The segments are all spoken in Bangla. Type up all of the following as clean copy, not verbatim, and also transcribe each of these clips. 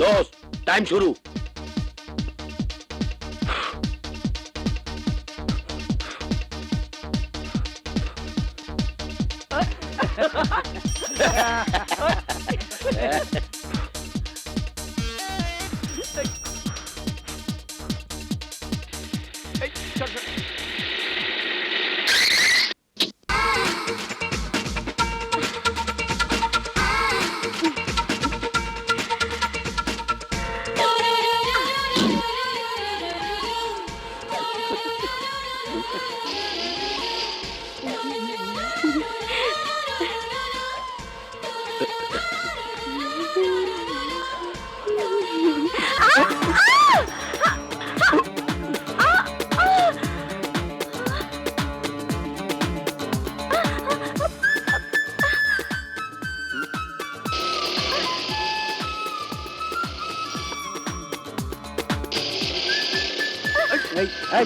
दोस्त टाइम शुरू।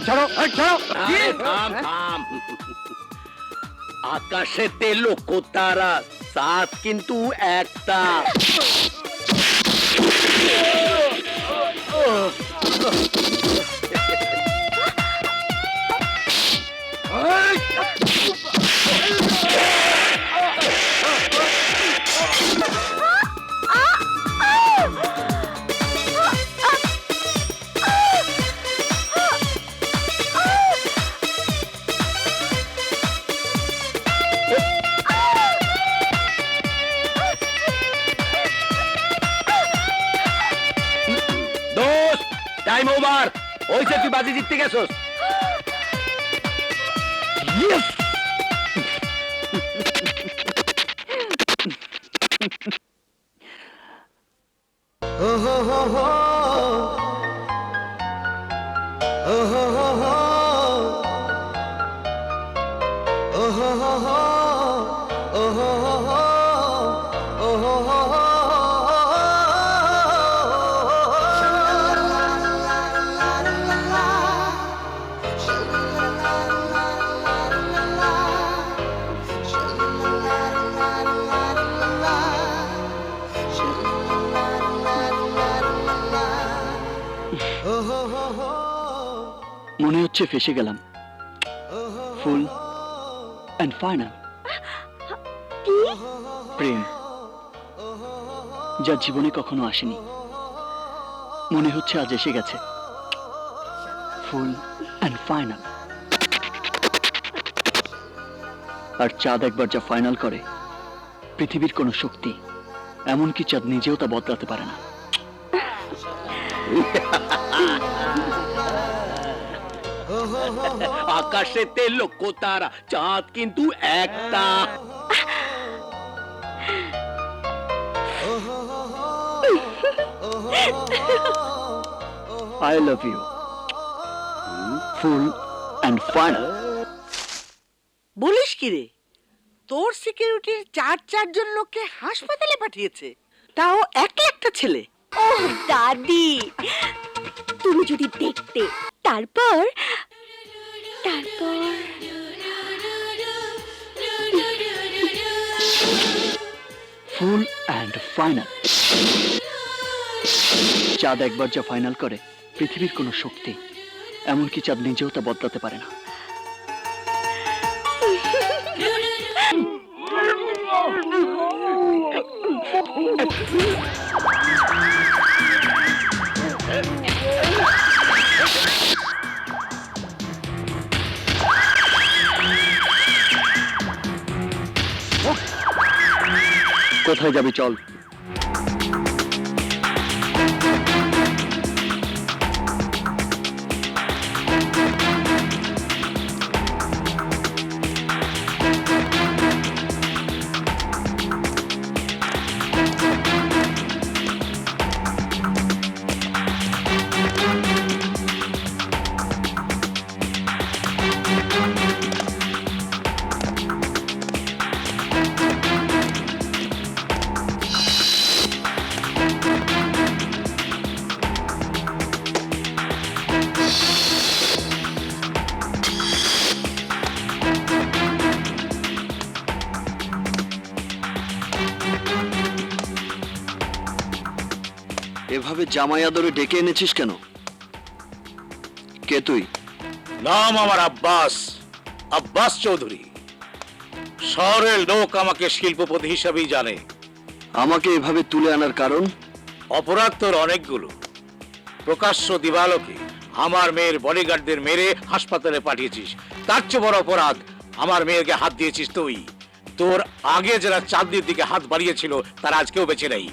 ছাড়ো ছাড়ো থাম থাম। আকাশেতে লক্ষ তারা, সাত কিন্তু একটা। টাইম ওভার হইছে, তুই বাজি জিততে গেছস। মনে হচ্ছে ফেসে গেলাম। ফুল এন্ড ফাইনাল প্রেম, যা জীবনে কখনো আসেনি, মনে হচ্ছে আজ এসে গেছে। ফুল এন্ড ফাইনাল। আর চাঁদ একবার যা ফাইনাল করে, পৃথিবীর কোনো শক্তি, এমনকি চাঁদ নিজেও তা বদলাতে পারে না। আকাশেতে লক্ষ তারা, চাঁদ কিন্তু একটা। I love you. Full and final. বলিস কি রে, তোর সিকিউরিটির চারজন লোককে হাসপাতালে পাঠিয়েছে, তাও একলা একটা ছেলে। ওহ দাদি, তুমি যদি দেখতে। তারপর ফুল অ্যান্ড ফাইনাল। চাঁদ একবার যা ফাইনাল করে, পৃথিবীর কোনো শক্তি, এমনকি চাঁদ নিজেও তা বদলাতে পারে না। কোথায় যাবি চল। এভাবে জামাই আদরে ডেকে এনেছিস কেন? কে তুই? নাম আমার আব্বাস, আব্বাস চৌধুরী। শহরের লোক আমাকে শিল্পপতি হিসাবেই জানে। আমাকে এভাবে তুলে আনার কারণ? অপরাধ তোর অনেকগুলো। প্রকাশ্য দিবালোকে আমার মেয়ের বডিগার্ডদের মেরে হাসপাতালে পাঠিয়েছিস। তার চেয়ে বড় অপরাধ, আমার মেয়েকে হাত দিয়েছিস তুই। তোর আগে যারা চাঁদনির দিকে হাত বাড়িয়েছিল তারা আজকেও বেঁচে নেই।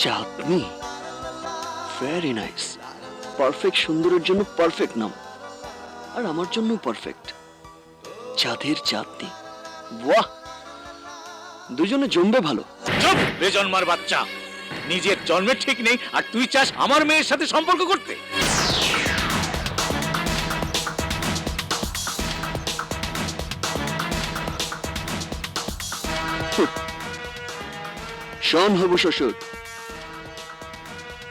চাঁদনি, ভেরি নাইস। পারফেক্ট সুন্দরের জন্য পারফেক্ট নাম, আর আমার জন্য পারফেক্ট। চাঁদের চাঁদনি, বাহ, দুজনে জমবে ভালো। চুপ বেজন্মার বাচ্চা, নিজের জন্মের ঠিক নেই আর তুই চাস আমার মেয়ের সাথে সম্পর্ক করতে? শোন হবু শ্বশুর,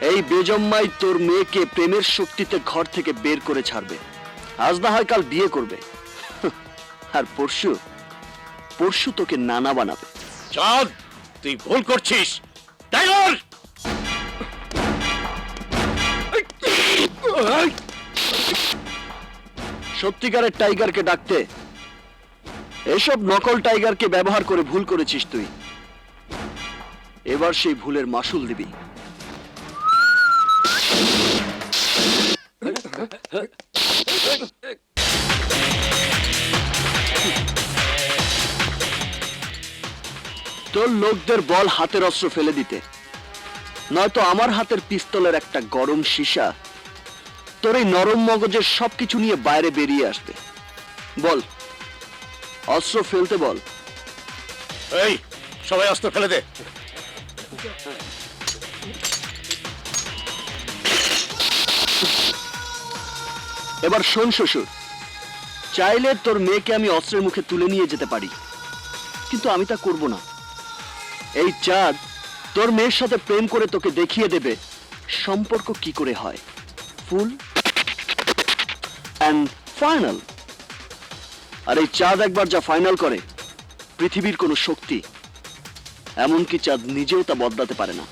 এই বেজম্মাই তোর মেয়েকে প্রেমের শক্তিতে ঘর থেকে বের করে ছাড়বে। আজ না হয় কাল বিয়ে করবে, আর পরশু তোকে নানা বানাবে। চাঁদ, তুই ভুল করছিস। টাইগার, সত্যিকারের টাইগারকে ডাকতে এসব নকল টাইগারকে ব্যবহার করে ভুল করেছিস তুই। এবার সেই ভুলের মাসুল দিবি। তোর লোকদের বল হাতের অস্ত্র ফেলে দিতে, নয়তো আমার হাতের পিস্তলের একটা গরম সীসা তোর এই নরম মগজের সবকিছু নিয়ে বাইরে বেরিয়ে আসবে। বল, অস্ত্র ফেলতে বল। এই সবাই অস্ত্র ফেলে দে। এবার শোন শ্বশুর, চাইলে তোর মেয়েকে আমি অস্ত্রের মুখে তুলে নিয়ে যেতে পারি, কিন্তু আমি তা করব না। এই চাঁদ তোর মেয়ের সাথে প্রেম করে তোকে দেখিয়ে দেবে সম্পর্ক কি করে হয়, ফুল অ্যান্ড ফাইনাল। আর এই চাঁদ একবার যা ফাইনাল করে, পৃথিবীর কোনো শক্তি, এমনকি চাঁদ নিজেও তা বদলাতে পারে না।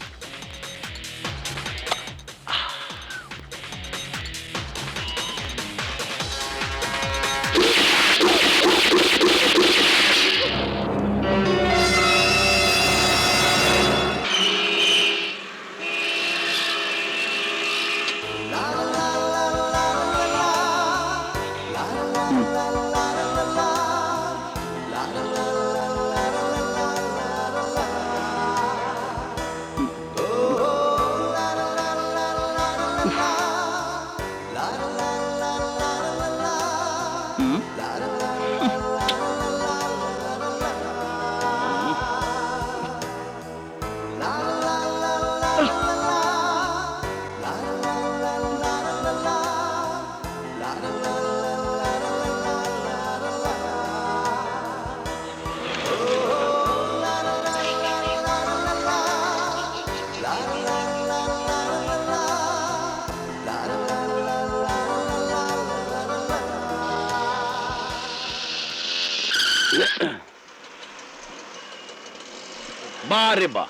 বারে বা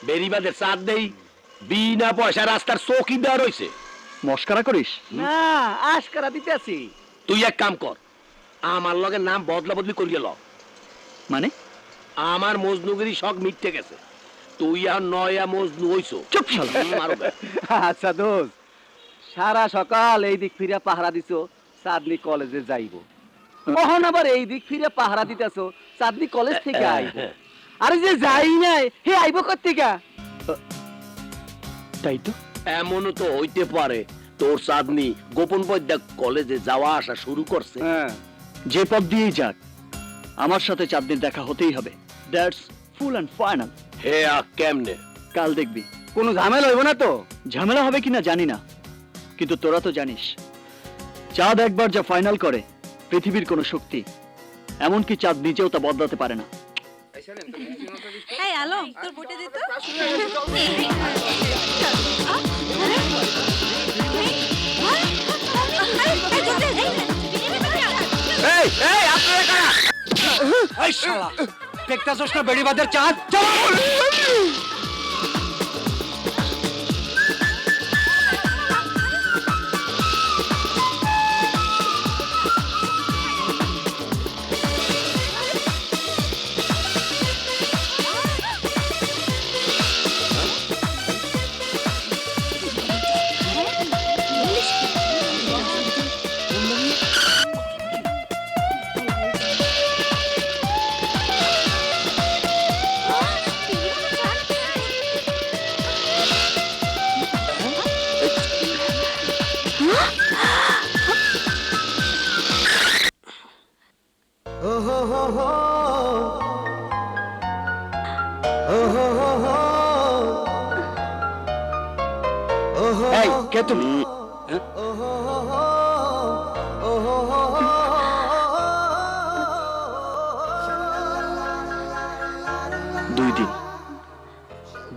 বেরিবাদের সাথ দেই, বিনা পয়সা রাস্তার চৌকিদার হইছে। মস্কারা করিস? না, আশকারা দিতে আছি। তুই এক কাম কর, আমার লগে নাম বদলা বদলি করিয়ে ল। মানে? আমার মজনুগিরি শখ মিটতে গেছে, তুই আর নয়া মজনু হইছো। চুপ শালা। মারো গে। আচ্ছা দোস্ত, সারা সকাল এই দিক ফিরে পাহারা দিছো চাঁদনি কলেজে যাইব, কখন আবার এই দিক ফিরে পাহারা দিতেছো চাঁদনি কলেজ থেকে আইব। আরে যে যাই নাই হে আইব কোত্থেকে? তাই তো। এমনও তো হইতে পারে তোর চাঁদনি গোপন পদ্মা কলেজে যাওয়া আসা শুরু করছে। যে পথ দিয়েই যাক, আমার সাথে চাঁদনির দেখা হতেই হবে। That's full and final. হে কেমনে? কাল দেখবি। কোনো ঝামেলা হইব না তো? ঝামেলা হবে কিনা জানি না, কিন্তু তোরা তো জানিস, চাঁদ একবার যা ফাইনাল করে, পৃথিবীর কোনো শক্তি, এমনকি চাঁদ নিজেও তা বদলাতে পারে না। এই আলম, তোর বইটা দে তো। এই এই আপনারা কারা? এই শালা দেখতেছস না বেড়িবাদের চাঁদ? এই কে তুমি?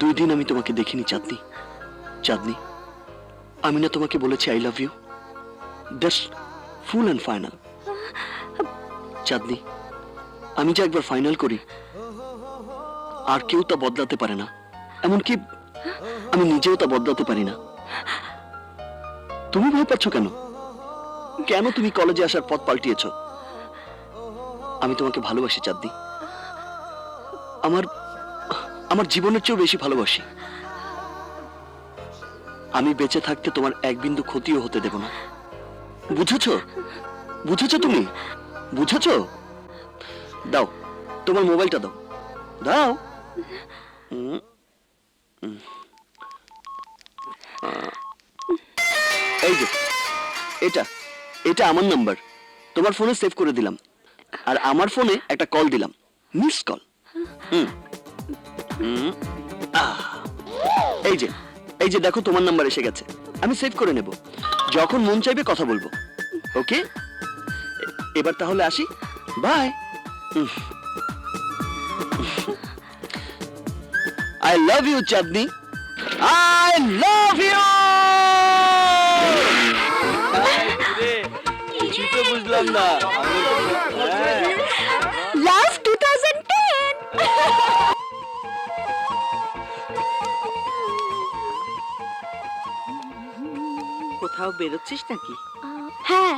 দুই দিন আমি তোমাকে দেখিনি চাঁদনি। চাঁদনি, আমি না তোমাকে বলেছি I love you? That's full and final. Chandni, আমি যে একবার ফাইনাল করি আর কেউ তা বদলাতে পারে না, এমনকি আমি নিজেও তা বদলাতে পারি না। তুমি ভয় পাচ্ছ কেন? কেন তুমি কলেজে আসার পথ পাল্টিয়েছ? আমি তোমাকে ভালোবাসি চাঁদনি, আমার জীবনের চেয়েও বেশি ভালোবাসি। আমি বেঁচে থাকতে তোমার এক বিন্দু ক্ষতিও হতে দেব না। বুঝেছো? বুঝেছো তুমি? বুঝেছো? দাও তোমার মোবাইলটা, দাও দাও। এই যে এটা এটা আমার নাম্বার, তোমার ফোনে সেভ করে দিলাম, আর আমার ফোনে একটা কল দিলাম, মিস কল। এই যে দেখো তোমার নাম্বার এসে গেছে, আমি সেভ করে নেব, যখন মন চাইবে কথা বলবো। ওকে, এবার তাহলে আসি, by. I love you, Chadni. I love you. কিছুই তো বুঝলাম না। লাভ 2010। কোথাও বেরোচ্ছিস নাকি? হ্যাঁ,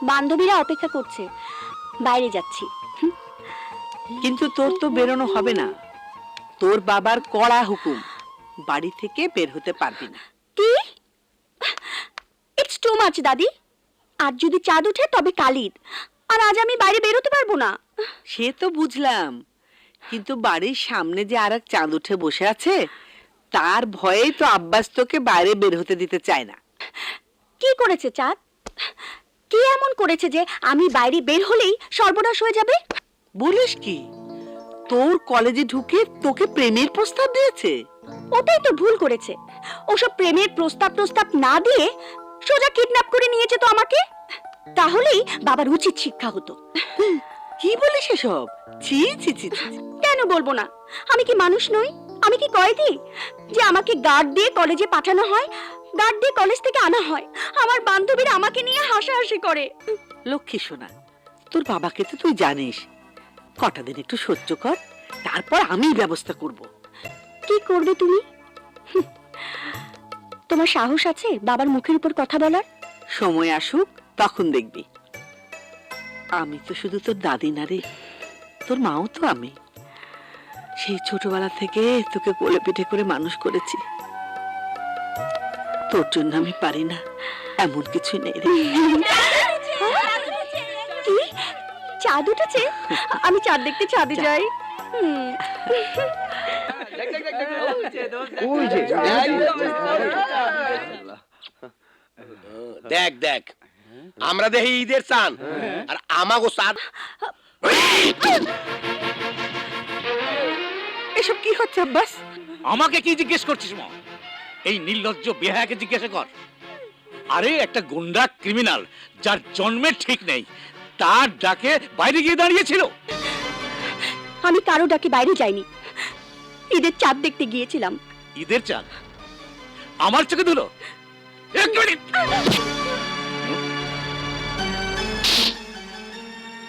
বান্ধবীরা অপেক্ষা করছে, বাইরে যাচ্ছি। কিন্তু তোর তো বেরোনো হবে না, তোর বাবার কড়া হুকুম, বাড়ি থেকে বের হতে পারবি না। কি? ইটস টু মাচ দাদি। আর যদি চাঁদ ওঠে তবে কালিদ, আর আজ আমি বাইরে বেরোতে পারবো না। সে তো বুঝলাম, কিন্তু বাড়ির সামনে যে আর এক চাঁদ উঠে বসে আছে, তার ভয়েই তো আব্বাস তোকে বাইরে বের হতে দিতে চায় না। কি করেছে চাঁদ? কি এমন করেছে যে আমি বাইরে বের হলেই সর্বনাশ হয়ে যাবে? বলিস কি, তোর কলেজে ঢুকে তোকে প্রেমের প্রস্তাব দিয়েছে? ওটাই তো ভুল করেছে। ওসব প্রেমের প্রস্তাব না দিয়ে সোজা কিডন্যাপ করে নিয়েছে তো আমাকে। তাহলেই বাবার উচিত শিক্ষা হতো। কি বলিস এসব? ছি ছি ছি ছি। কেন বলবো না? আমি কি মানুষ নই? আমি কি কয়েদি যে আমাকে গার্ড দিয়ে কলেজে পাঠানো হয়, গার্ড দিয়ে কলেজ থেকে আনা হয়? আমার বান্ধবীরা আমাকে নিয়ে হাসাহাসি করে। লক্ষ্মী সোনা, তোর বাবাকে তো তুই জানিস, কটা দিন একটু সহ্য কর, তারপর আমি ব্যবস্থা করব। কি করবে তুমি? তোমার সাহস আছে বাবার মুখের উপর কথা বলার? সময় আসুক তখন দেখবি। আমি তো শুধু তোর দাদি না রে, তোর মাও তো আমি। সেই ছোটবেলা থেকে তোকে কোলে পিঠে করে মানুষ করেছি। তোর জন্য আমি পারি না এমন কিছু নেই রে। কি? চাঁদ উঠেছে? আমি চাঁদ দেখতে চাঁদে যাই। দেখ দেখ, আমরা দেখি ঈদের চান, আর আমাগো চাঁদ। এসব কি হচ্ছে আব্বাস? আমাকে কি জিজ্ঞেস করছিস মা? এই নির্লজ্জ বেহায়াকে জিজ্ঞাসা কর। আরে একটা গুন্ডা ক্রিমিনাল যার জন্মের ঠিক নেই, তার ডাকে বাইরে গিয়ে দাঁড়িয়েছিল। আমি কারো ডাকে বাইরে যাইনি, ঈদের চাঁদ দেখতে গিয়েছিলাম। ঈদের চাঁদ আমার চোখে ধুলো? এক মিনিট।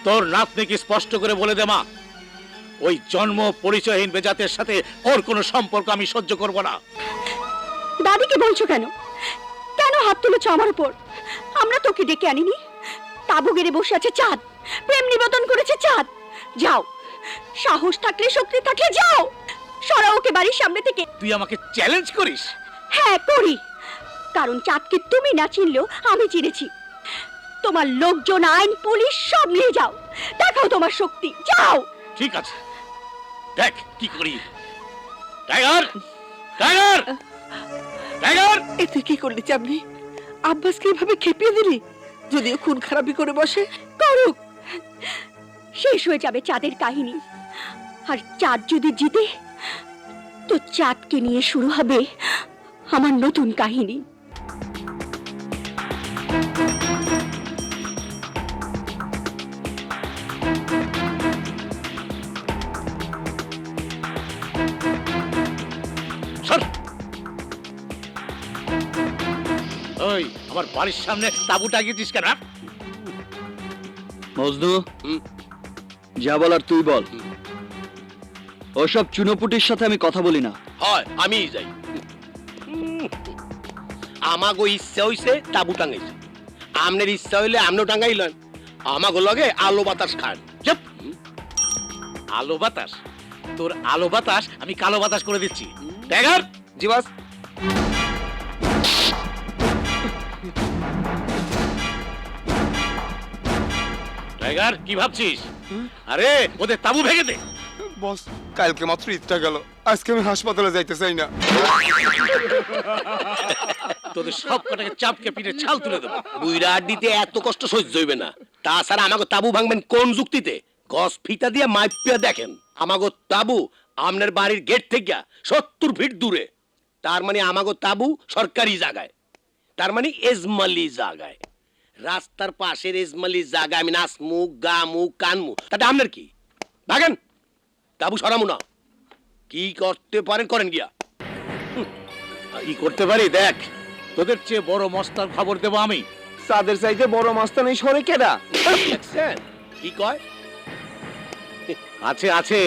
তোর নাতনিকে স্পষ্ট করে বলে দে মা, ওই জন্ম পরিচয়হীন বেজাতের সাথে ওর কোনো সম্পর্ক আমি সহ্য করব না। দাদিকে বলছো কেন? কেন হাত তুলেছ আমার উপর? আমরা তোকে ডেকে আনিনি। তাবু গেড়ে বসে আছে চাঁদ, প্রেম নিবেদন করেছে চাঁদ। যাও, সাহস থাকলে শক্তি থাকলে যাও, সরাও ওকে বাড়ির সামনে থেকে। তুই আমাকে চ্যালেঞ্জ করিস? হ্যাঁ করি, কারণ চাঁদকে তুমি না চিনলেও আমি চিনেছি। তোমার লোকজন, আইন, পুলিশ সব নিয়ে যাও, দেখাও তোমার শক্তি, যাও। ঠিক আছে, দেখ কি করি। Tiger, tiger, tiger! এ তুই কি করলি চাঁদনি? আব্বাসকে এভাবে খেপিয়ে দিলি? যদিও খুন খারাপি করে বসে, করুক, শেষ হয়ে যাবে চাঁদের কাহিনী। আর চাঁদ যদি জিতে, তো চাঁদকে নিয়ে শুরু হবে আমার নতুন কাহিনী। সর! ওই আমার বাড়ির সামনে তাঁবু টাঙিয়েছিস কেন? মজনু, যা বলার তুই বল। ওসব চুনোপুটির সাথে আমি কথা বলি না। হয় আমিই যাই। আমাগো ইচ্ছা হইছে তাবু টাঙ্গাইছে, আমনের ইচ্ছা হইলে আমনও টাঙ্গাইলেন। আমাগো লগে আলো বাতাস খান। চুপ! আলো বাতাস? তোর আলো বাতাস আমি কালো বাতাস করে দিচ্ছি। টাইগার! জি বস। টাইগার, কি ভাবছিস? আরে ওদের তাবু ভেঙে দে। বস, কালকে মাত্র ঈদটা গেল, আজকে আমি হাসপাতালে যাইতে চাই না। তোদের সব কটাকে চাপকে পিঠে ছাল তুলে দেবো। বুইরা আড্ডিতে এত কষ্ট সহ্য হইবে না। তাছাড়া আমাগো তাবু ভাঙবেন কোন যুক্তিতে? গস ফিতা দিয়ে মাইপিয়া দেখেন, আমাগো তাবু আমনের বাড়ির গেট থেকে 70 ফিট দূরে। তার মানে আমাগো তাবু সরকারি জায়গায়, তার মানে এজমালি জায়গায়। রাস্তার পাশের এজমালি জায়গায় আমি নাচমু, গামু, কানমু, তাতে আপনার কি? ভাগেন, তাবু সরামু না। কি করতে পারেন করেন গিয়া। কি করতে পারি দেখ, তোদের চেয়ে বড় মস্তার খবর দেবো আমি। চাঁদের চাইতে বড় মাস্তান এই শহরে কেডা? দেখছেন কি কয়? আছে আছে,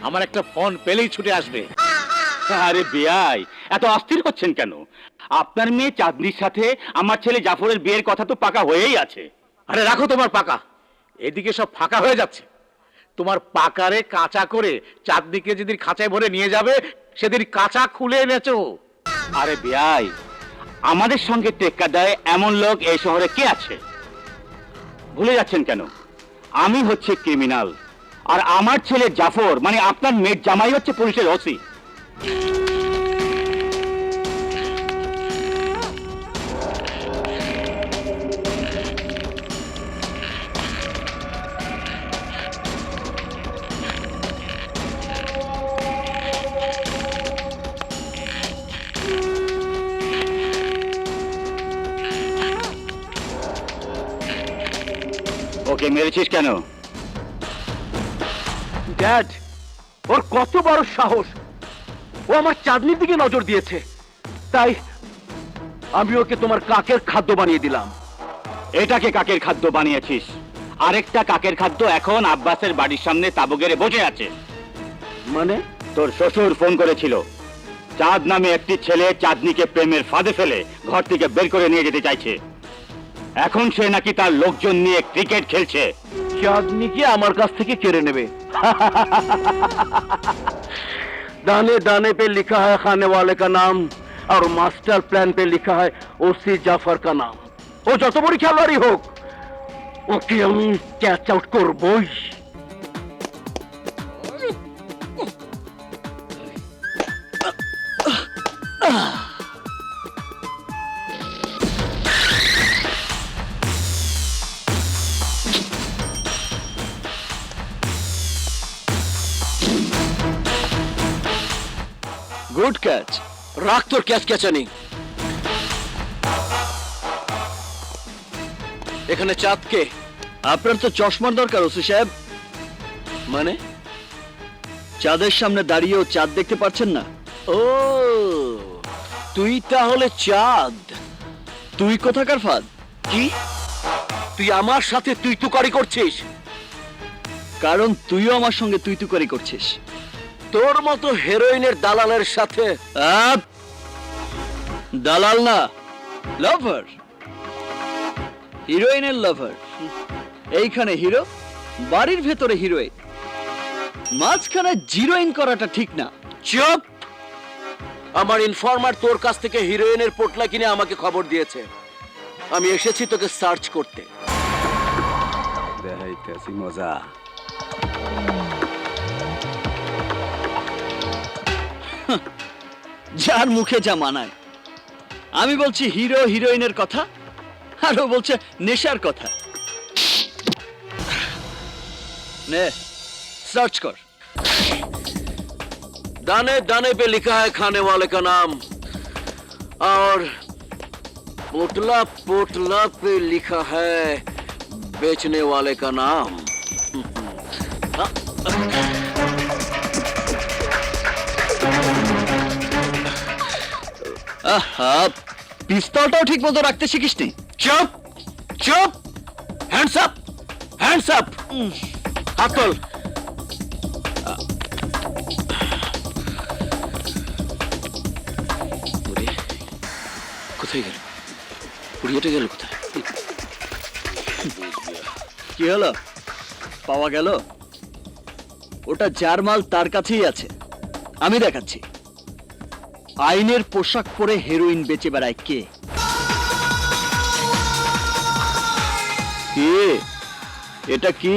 আমার একটা ফোন পেলেই ছুটে আসবে। আরে বেয়াই, এত অস্থির হচ্ছেন কেন? আপনার মেয়ে চাঁদনির সাথে আমার ছেলে জাফরের বিয়ের কথা তো পাকা হয়েই আছে। আরে রাখো তোমার পাকা, এদিকে সব ফাঁকা হয়ে যাচ্ছে। তোমার পাকারে কাঁচা করে চাঁদনিকে যেদিন খাঁচায় ভরে নিয়ে যাবে, সেদিন কাঁচা খুলে এনেছো। আরে বেয়াই, আমাদের সঙ্গে টেক্কা দেয় এমন লোক এই শহরে কে আছে? ভুলে যাচ্ছেন কেন? আমি হচ্ছে ক্রিমিনাল, আর আমার ছেলে জাফর মানে আপনার মেয়ের জামাই হচ্ছে পুলিশের ওসি। ওকে মেরেছিস কেন? ড্যাড, ওর কত বড় সাহস! ও আমার চাঁদনির দিকে নজর দিয়েছে, তাই আমি ওকে তোমার কাকের খাদ্য বানিয়ে দিলাম। এটাকে কাকের খাদ্য বানিয়েছিস? আরেকটা কাকের খাদ্য এখন আব্বাসের বাড়ির সামনে তাবু গেড়ে বসে আছে। মানে? তোর শ্বশুর ফোন করেছিল, চাঁদ নামে একটি ছেলে চাঁদনিকে প্রেমের ফাঁদে ফেলে ঘর থেকে বের করে নিয়ে যেতে চাইছে। এখন সে নাকি তার লোকজন নিয়ে ক্রিকেট খেলছে। চাঁদনিকে আমার কাছ থেকে কেড়ে নেবে। दाने दाने पे लिखा है खाने वाले का नाम, और मास्टर प्लान पे लिखा है ओसी जाफर का नाम। ও যত বড় খেলোয়াড়ই হোক, ওকে আমি ক্যাচ আউট করবই। Good catch. রাখ তোর ক্যাচ ক্যাচানি। এখানে চাঁদকে? আপনার তো চশমার দরকার ওসি সাহেব। মানে? চাঁদের সামনে দাঁড়িয়েও চাঁদ দেখতে পাচ্ছেন না? ও, তুই তাহলে চাঁদ? তুই কোথাকার ফাঁদ? কি? তুই আমার সাথে তুই তুকারি করছিস? কারণ তুইও আমার সঙ্গে তুই তুকারি করছিস। তোর মতো হেরোইনের দালালের সাথে আপ! দালাল না, লাভার, হিরোইনের লাভার। এইখানে হিরো, বাড়ির ভেতরে হিরোইন, মাঝখানে জিরোইন করাটা ঠিক না। চুপ! আমার ইনফরমার তোর কাছ থেকে হিরোইনের পোটলা কিনে আমাকে খবর দিয়েছে। আমি এসেছি তোকে সার্চ করতে। দেখাইতেছি মজা। যার মুখে যা মানায়। আমি বলছি হিরো হিরোইনের কথা, আর ও বলছে নেশার কথা। নে সার্চ কর। दाने दाने पे लिखा है खाने वाले का नाम और पोटला पोटला पे लिखा है बेचने वाले का नाम। আহা, পিস্তলটাও ঠিক মতো রাখতে শিখিসনি। चुप चुप! Hands up! Hands up! हाथ खोल। কোথায় গেল? পুড়িয়েটা গেল কোথায়? কি হলো, পাওয়া গেল? ওটা যার মাল তার কাছেই আছে। আমি দেখাচ্ছি। আইনের পোশাক পরে হেরোইন বেচে বেড়ায় কে? কে এটা? কি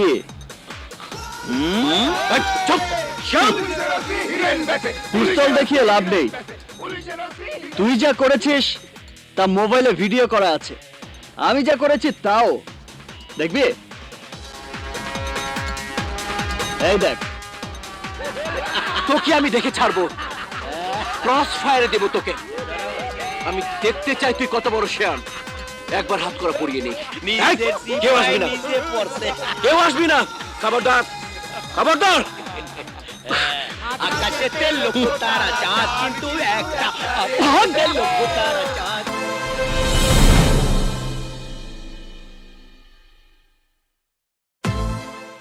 চুপ! চুপ! পিস্তল দেখিয়ে লাভ নেই। তুই যা করেছিস তা মোবাইলে ভিডিও করা আছে। আমি যা করেছি তাও দেখবি। এই দেখ, তোকে আমি দেখে ছাড়বো, ক্রস ফায়ারে দেবো তোকে। আমি দেখতে চাই তুই কত বড় শেয়ান। একবার হাত করা পড়িয়ে নেই। কেউ আসবি না, কেউ আসবি না। খবরদার, খবরদার! আকাশে তেল লোক তারা চাঁদ কিন্তু একটা